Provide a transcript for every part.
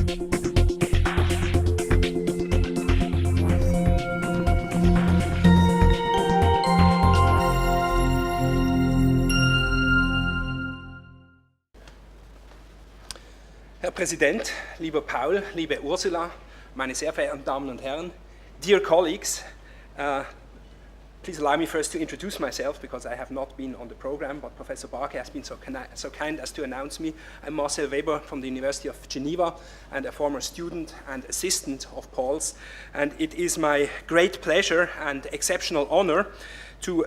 Herr Präsident, lieber Paul, liebe Ursula, meine sehr verehrten Damen und Herren, dear colleagues, please allow me first to introduce myself because I have not been on the program, but Professor Barke has been so kind as to announce me. I'm Marcel Weber from the University of Geneva and a former student and assistant of Paul's, and it is my great pleasure and exceptional honor to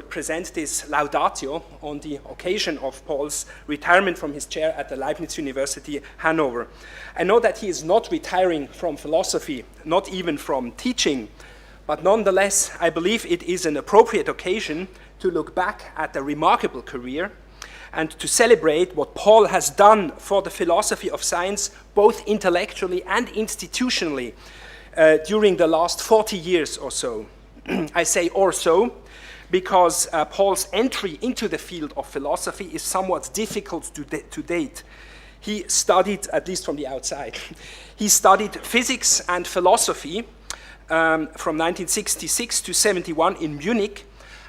present this Laudatio on the occasion of Paul's retirement from his chair at the Leibniz University, Hannover. I know that he is not retiring from philosophy, not even from teaching, but nonetheless, I believe it is an appropriate occasion to look back at a remarkable career and to celebrate what Paul has done for the philosophy of science, both intellectually and institutionally, during the last 40 years or so. I say or so because Paul's entry into the field of philosophy is somewhat difficult to date. He studied, at least from the outside, he studied physics and philosophy from 1966 to 71 in Munich,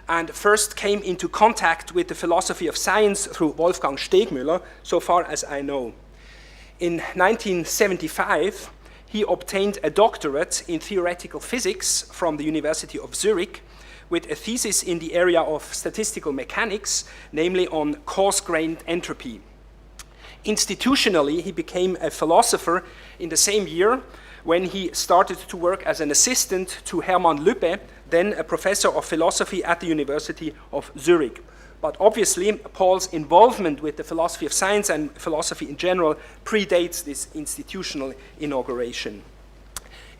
and first came into contact with the philosophy of science through Wolfgang Stegmüller, so far as I know. In 1975, he obtained a doctorate in theoretical physics from the University of Zurich, with a thesis in the area of statistical mechanics, namely on coarse-grained entropy. Institutionally, he became a philosopher in the same year when he started to work as an assistant to Hermann Lübbe, then a professor of philosophy at the University of Zurich. But obviously, Paul's involvement with the philosophy of science and philosophy in general predates this institutional inauguration.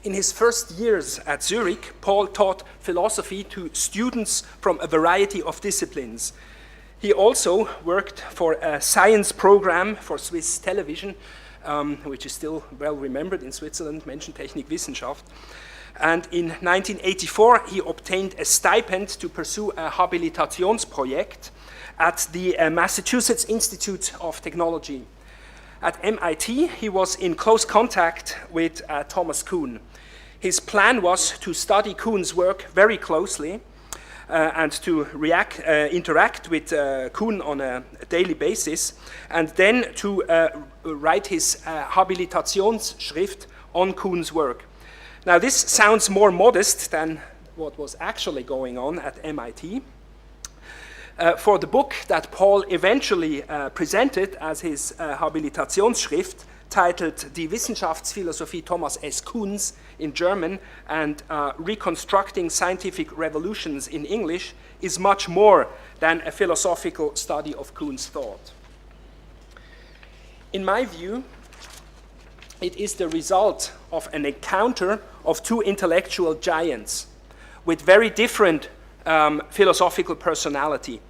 In his first years at Zurich, Paul taught philosophy to students from a variety of disciplines. He also worked for a science program for Swiss television, which is still well remembered in Switzerland, Menschentechnik Wissenschaft. And in 1984, he obtained a stipend to pursue a Habilitationsprojekt at the Massachusetts Institute of Technology. At MIT, he was in close contact with Thomas Kuhn. His plan was to study Kuhn's work very closely and to interact with Kuhn on a daily basis, and then to write his Habilitationsschrift on Kuhn's work. Now, this sounds more modest than what was actually going on at MIT. For the book that Paul eventually presented as his Habilitationsschrift, titled Die Wissenschaftsphilosophie Thomas S. Kuhns in German and Reconstructing Scientific Revolutions in English, is much more than a philosophical study of Kuhn's thought. In my view, it is the result of an encounter of two intellectual giants with very different philosophical personality.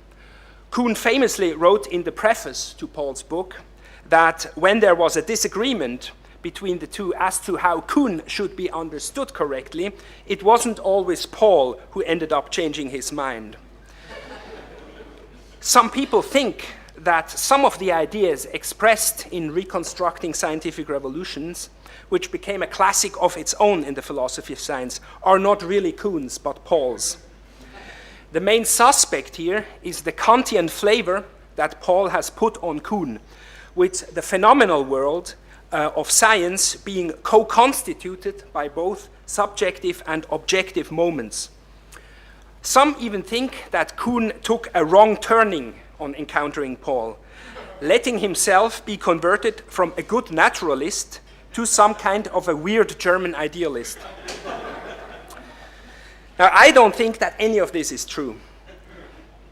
Kuhn famously wrote in the preface to Paul's book that when there was a disagreement between the two as to how Kuhn should be understood correctly, it wasn't always Paul who ended up changing his mind. Some people think that some of the ideas expressed in Reconstructing Scientific Revolutions, which became a classic of its own in the philosophy of science, are not really Kuhn's but Paul's. The main suspect here is the Kantian flavor that Paul has put on Kuhn, with the phenomenal world of science being co-constituted by both subjective and objective moments. Some even think that Kuhn took a wrong turning on encountering Paul, letting himself be converted from a good naturalist to some kind of a weird German idealist. Now, I don't think that any of this is true.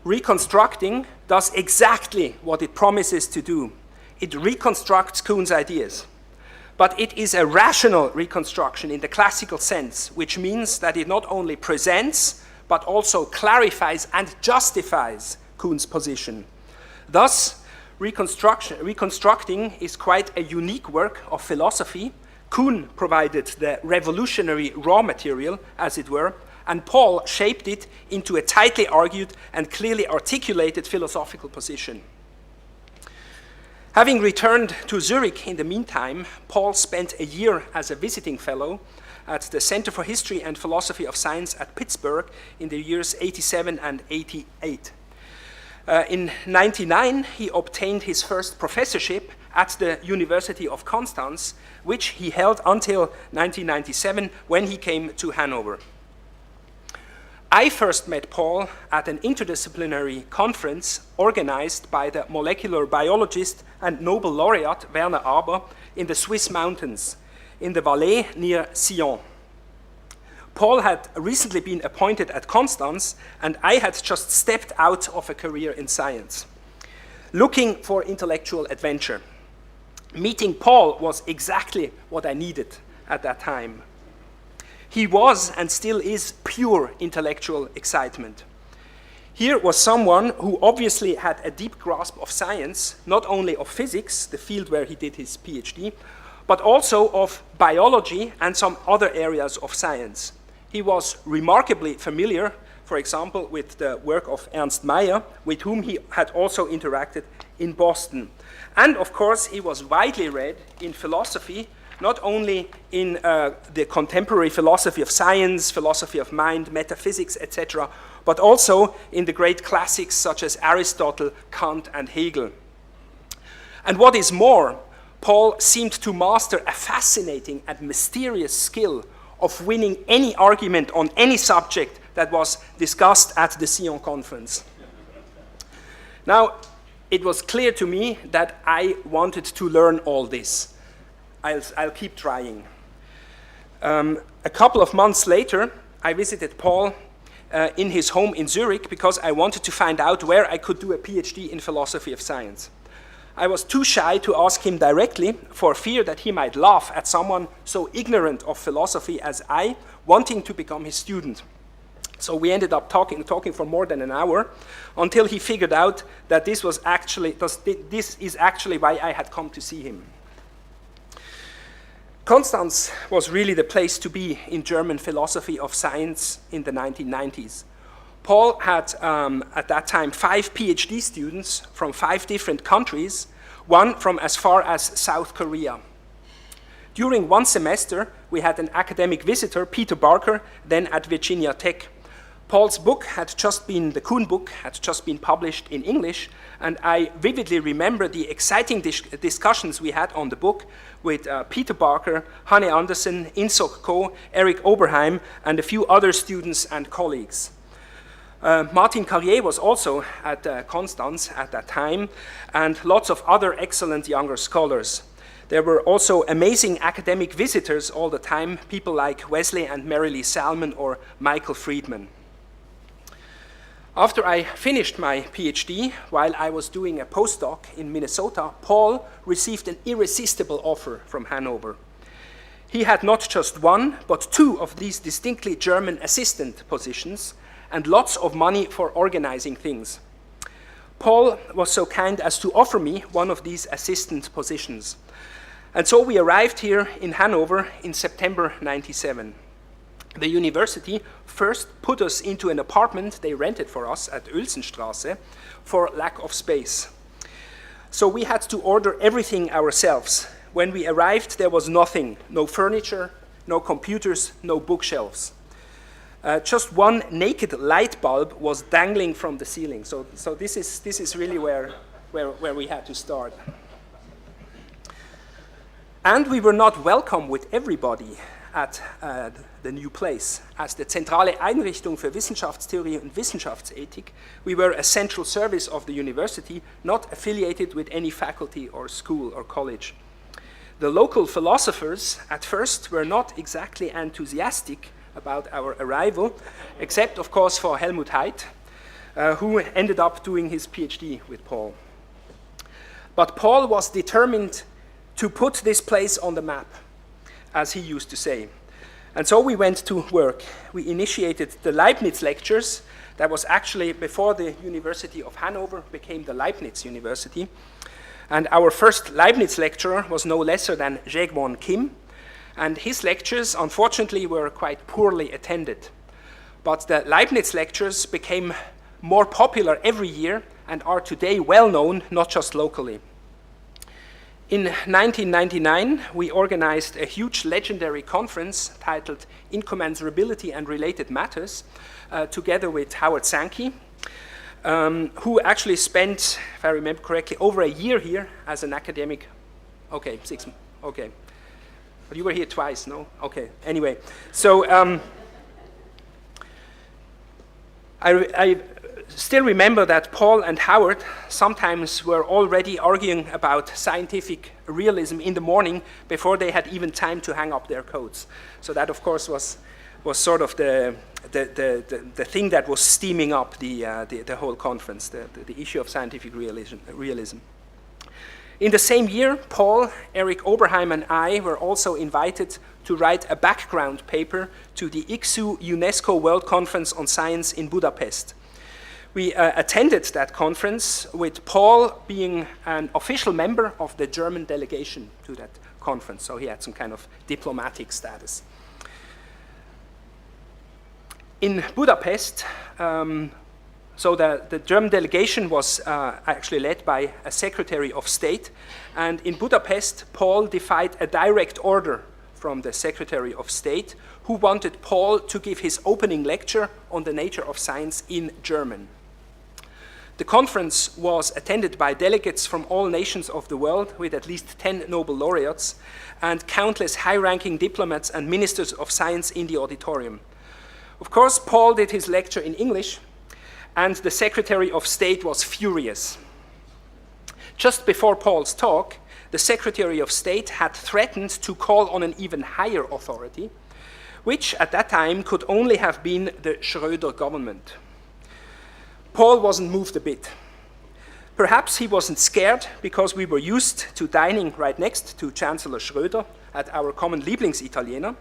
Reconstructing does exactly what it promises to do. It reconstructs Kuhn's ideas. But it is a rational reconstruction in the classical sense, which means that it not only presents, but also clarifies and justifies Kuhn's position. Thus, reconstructing is quite a unique work of philosophy. Kuhn provided the revolutionary raw material, as it were, and Paul shaped it into a tightly argued and clearly articulated philosophical position. Having returned to Zurich in the meantime, Paul spent a year as a visiting fellow at the Center for History and Philosophy of Science at Pittsburgh in the years 87 and 88. In 99, he obtained his first professorship at the University of Constance, which he held until 1997 when he came to Hannover. I first met Paul at an interdisciplinary conference organized by the molecular biologist and Nobel laureate Werner Aber in the Swiss mountains, in the Valais near Sion. Paul had recently been appointed at Constance, and I had just stepped out of a career in science, looking for intellectual adventure. Meeting Paul was exactly what I needed at that time. He was and still is pure intellectual excitement. Here was someone who obviously had a deep grasp of science, not only of physics, the field where he did his PhD, but also of biology and some other areas of science. He was remarkably familiar, for example, with the work of Ernst Mayr, with whom he had also interacted in Boston. And of course, he was widely read in philosophy, not only in the contemporary philosophy of science, philosophy of mind, metaphysics, etc., but also in the great classics such as Aristotle, Kant, and Hegel. And what is more, Paul seemed to master a fascinating and mysterious skill of winning any argument on any subject that was discussed at the Sion conference. Now, it was clear to me that I wanted to learn all this. I'll keep trying. A couple of months later, I visited Paul in his home in Zurich because I wanted to find out where I could do a PhD in philosophy of science. I was too shy to ask him directly for fear that he might laugh at someone so ignorant of philosophy as I, wanting to become his student. So we ended up talking for more than an hour until he figured out that this is actually why I had come to see him. Constance was really the place to be in German philosophy of science in the 1990s. Paul had, at that time, 5 PhD students from 5 different countries, one from as far as South Korea. During one semester, we had an academic visitor, Peter Barker, then at Virginia Tech. Paul's book the Kuhn book, had just been published in English, and I vividly remember the exciting discussions we had on the book with Peter Barker, Hanne Andersen, In-Sok Ko, Eric Oberheim, and a few other students and colleagues. Martin Carrier was also at Constance at that time, and lots of other excellent younger scholars. There were also amazing academic visitors all the time, people like Wesley and Marilee Salmon or Michael Friedman. After I finished my PhD, while I was doing a postdoc in Minnesota, Paul received an irresistible offer from Hannover. He had not just one, but 2 of these distinctly German assistant positions, and lots of money for organizing things. Paul was so kind as to offer me one of these assistant positions. And so we arrived here in Hannover in September 97. The university first put us into an apartment they rented for us at Uelzenstraße for lack of space. So we had to order everything ourselves. When we arrived, there was nothing, no furniture, no computers, no bookshelves. Just one naked light bulb was dangling from the ceiling. So this is really where we had to start. And we were not welcome with everybody at the new place. As the Zentrale Einrichtung für Wissenschaftstheorie und Wissenschaftsethik, we were a central service of the university, not affiliated with any faculty or school or college. The local philosophers at first were not exactly enthusiastic about our arrival, except of course for Helmut Haidt, who ended up doing his PhD with Paul. But Paul was determined to put this place on the map, as he used to say. And so we went to work. We initiated the Leibniz lectures. That was actually before the University of Hanover became the Leibniz University. And our first Leibniz lecturer was no lesser than Jae-Gwon Kim. And his lectures, unfortunately, were quite poorly attended. But the Leibniz lectures became more popular every year and are today well known, not just locally. In 1999, we organized a huge legendary conference titled Incommensurability and Related Matters, together with Howard Sankey, who actually spent, if I remember correctly, over a year here as an academic. Okay, 6 months, okay. But you were here twice, no? Okay, anyway. So I still remember that Paul and Howard sometimes were already arguing about scientific realism in the morning before they had even time to hang up their coats. So that, of course, was sort of the thing that was steaming up the whole conference, the issue of scientific realism. In the same year, Paul, Eric Oberheim, and I were also invited to write a background paper to the ICSU UNESCO World Conference on Science in Budapest. We attended that conference with Paul being an official member of the German delegation to that conference, so he had some kind of diplomatic status. In Budapest, so the German delegation was actually led by a Secretary of State, and in Budapest, Paul defied a direct order from the Secretary of State, who wanted Paul to give his opening lecture on the nature of science in German. The conference was attended by delegates from all nations of the world, with at least 10 Nobel laureates, and countless high-ranking diplomats and ministers of science in the auditorium. Of course, Paul did his lecture in English, and the Secretary of State was furious. Just before Paul's talk, the Secretary of State had threatened to call on an even higher authority, which at that time could only have been the Schröder government. Paul wasn't moved a bit. Perhaps he wasn't scared because we were used to dining right next to Chancellor Schröder at our common Lieblingsitaliener.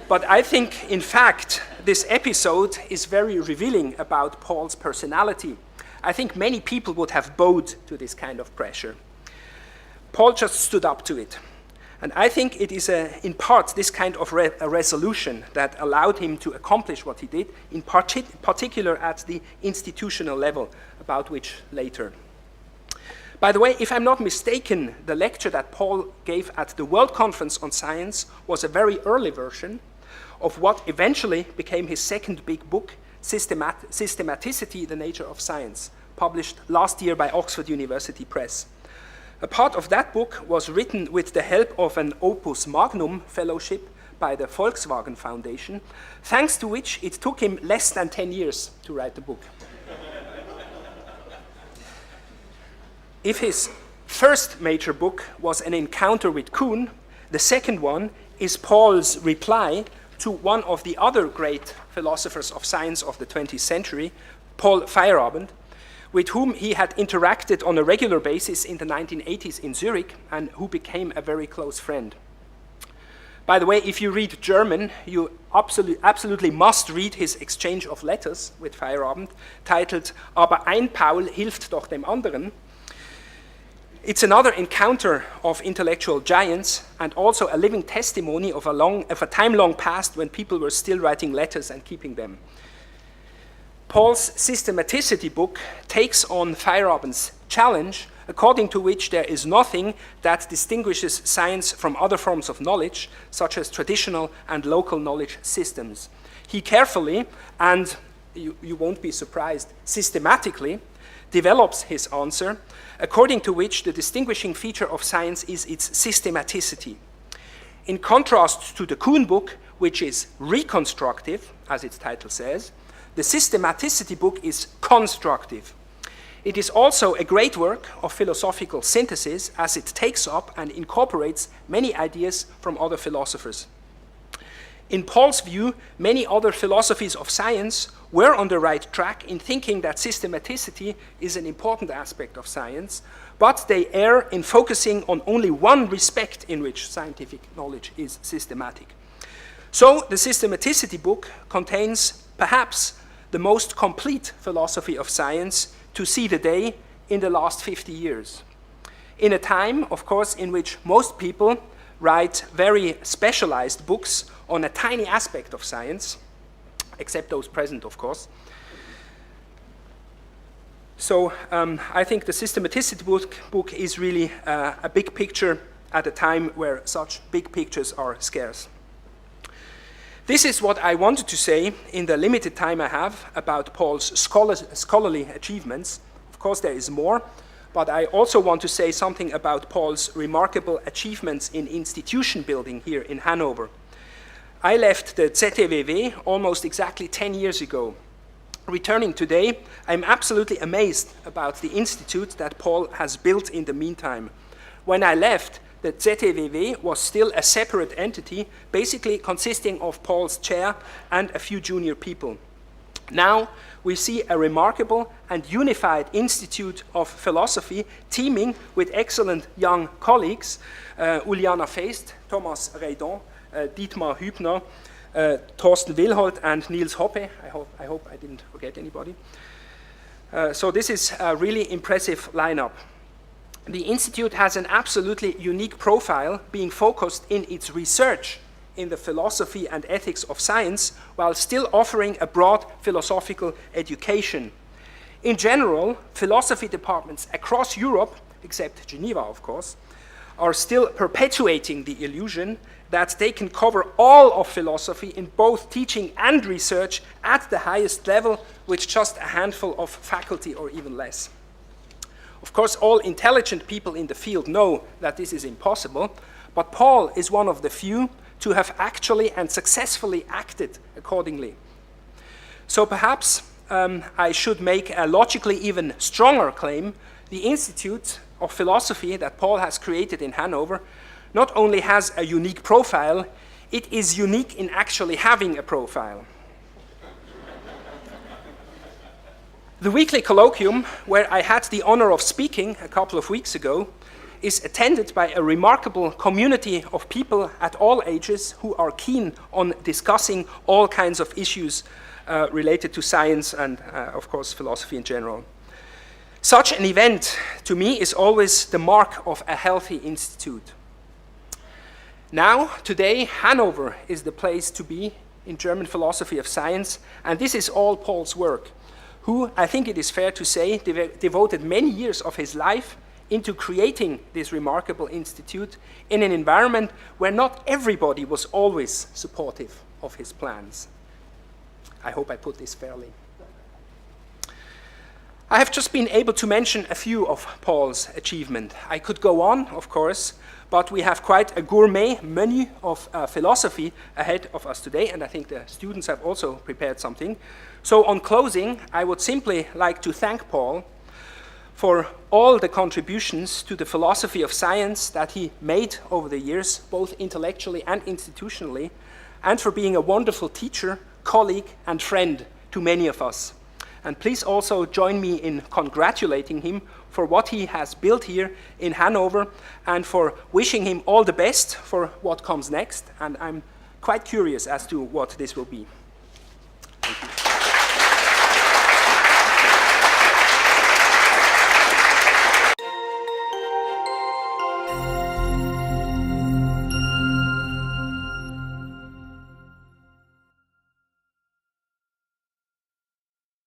But I think, in fact, this episode is very revealing about Paul's personality. I think many people would have bowed to this kind of pressure. Paul just stood up to it. And I think it is, in part, this kind of a resolution that allowed him to accomplish what he did, in particular at the institutional level, about which later. By the way, if I'm not mistaken, the lecture that Paul gave at the World Conference on Science was a very early version of what eventually became his second big book, Systematicity, the Nature of Science, published last year by Oxford University Press. A part of that book was written with the help of an Opus Magnum fellowship by the Volkswagen Foundation, thanks to which it took him less than 10 years to write the book. If his first major book was An Encounter with Kuhn, the second one is Paul's reply to one of the other great philosophers of science of the 20th century, Paul Feyerabend, with whom he had interacted on a regular basis in the 1980s in Zurich and who became a very close friend. By the way, if you read German, you absolutely must read his exchange of letters with Feyerabend, titled Aber ein Paul hilft doch dem anderen. It's another encounter of intellectual giants and also a living testimony of a time long past when people were still writing letters and keeping them. Paul's Systematicity book takes on Feyerabend's challenge, according to which there is nothing that distinguishes science from other forms of knowledge, such as traditional and local knowledge systems. He carefully, and you won't be surprised, systematically, develops his answer, according to which the distinguishing feature of science is its systematicity. In contrast to the Kuhn book, which is reconstructive, as its title says, the Systematicity book is constructive. It is also a great work of philosophical synthesis, as it takes up and incorporates many ideas from other philosophers. In Paul's view, many other philosophies of science were on the right track in thinking that systematicity is an important aspect of science, but they err in focusing on only one respect in which scientific knowledge is systematic. So the Systematicity book contains perhaps the most complete philosophy of science to see the day in the last 50 years. In a time, of course, in which most people write very specialized books on a tiny aspect of science, except those present, of course. So I think the systematicity book is really a big picture at a time where such big pictures are scarce. This is what I wanted to say in the limited time I have about Paul's scholarly achievements. Of course, there is more, but I also want to say something about Paul's remarkable achievements in institution building here in Hannover. I left the ZTWW almost exactly 10 years ago. Returning today, I'm absolutely amazed about the institute that Paul has built in the meantime. When I left, the ZTWW was still a separate entity, basically consisting of Paul's chair and a few junior people. Now, we see a remarkable and unified institute of philosophy teeming with excellent young colleagues, Uliana Feist, Thomas Reydon, Dietmar Hübner, Thorsten Wilholt, and Niels Hoppe. I hope I didn't forget anybody. So this is a really impressive lineup. The Institute has an absolutely unique profile, being focused in its research in the philosophy and ethics of science, while still offering a broad philosophical education. In general, philosophy departments across Europe, except Geneva, of course, are still perpetuating the illusion that they can cover all of philosophy in both teaching and research at the highest level with just a handful of faculty or even less. Of course, all intelligent people in the field know that this is impossible, but Paul is one of the few to have actually and successfully acted accordingly. So perhaps I should make a logically even stronger claim. The Institute of Philosophy that Paul has created in Hannover not only has a unique profile, it is unique in actually having a profile. The weekly colloquium, where I had the honor of speaking a couple of weeks ago, is attended by a remarkable community of people at all ages who are keen on discussing all kinds of issues related to science and, of course, philosophy in general. Such an event, to me, is always the mark of a healthy institute. Now, today, Hannover is the place to be in German philosophy of science, and this is all Paul's work, who, I think it is fair to say, devoted many years of his life into creating this remarkable institute in an environment where not everybody was always supportive of his plans. I hope I put this fairly. I have just been able to mention a few of Paul's achievements. I could go on, of course, but we have quite a gourmet menu of philosophy ahead of us today, and I think the students have also prepared something. So on closing, I would simply like to thank Paul for all the contributions to the philosophy of science that he made over the years, both intellectually and institutionally, and for being a wonderful teacher, colleague, and friend to many of us. And please also join me in congratulating him for what he has built here in Hannover and for wishing him all the best for what comes next. And I'm quite curious as to what this will be.